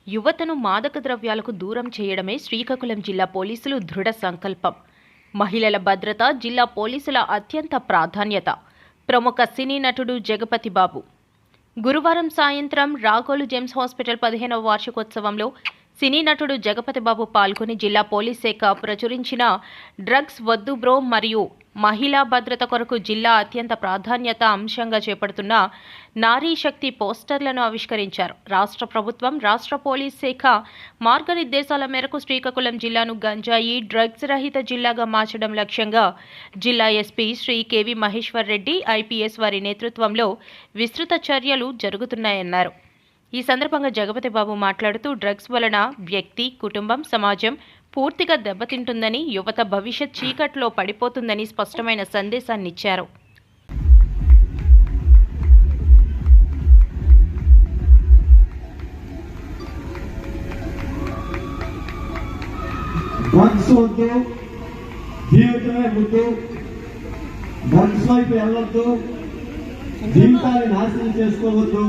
యువతను మాదక ద్రవ్యాలకు దూరం చేయడమే శ్రీకాకుళం జిల్లా పోలీసులు దృఢ సంకల్పం. మహిళల భద్రత జిల్లా పోలీసుల అత్యంత ప్రాధాన్యత. ప్రముఖ సినీ నటుడు జగపతి బాబు గురువారం సాయంత్రం రాఘోలు జెమ్స్ హాస్పిటల్ 15వ వార్షికోత్సవంలో సినీ నటుడు జగపతి బాబు పాల్గొని జిల్లా పోలీస్ శాఖ ప్రచురించిన డ్రగ్స్ వద్దు బ్రో మరియు మహిళా భద్రత కొరకు జిల్లా అత్యంత ప్రాధాన్యత అంశంగా చేపడుతున్న నారీ శక్తి పోస్టర్లను ఆవిష్కరించారు. రాష్ట్ర ప్రభుత్వం, రాష్ట్ర పోలీస్ శాఖ మార్గనిర్దేశాల మేరకు శ్రీకాకుళం జిల్లాను గంజాయి డ్రగ్స్ రహిత జిల్లాగా మార్చడం లక్ష్యంగా జిల్లా SP Shri K V Maheshwar Reddy IPS వారి నేతృత్వంలో విస్తృత చర్యలు జరుగుతున్నాయన్నారు. ఈ సందర్భంగా జగపతి బాబు మాట్లాడుతూ డ్రగ్స్ వలన వ్యక్తి, కుటుంబం, సమాజం పూర్తిగా దెబ్బతింటుందని, యువత భవిష్యత్ చీకట్లో పడిపోతుందని స్పష్టమైన సందేశాన్ని ఇచ్చారు. జీవితాన్ని నాశనం చేసుకోవద్దు.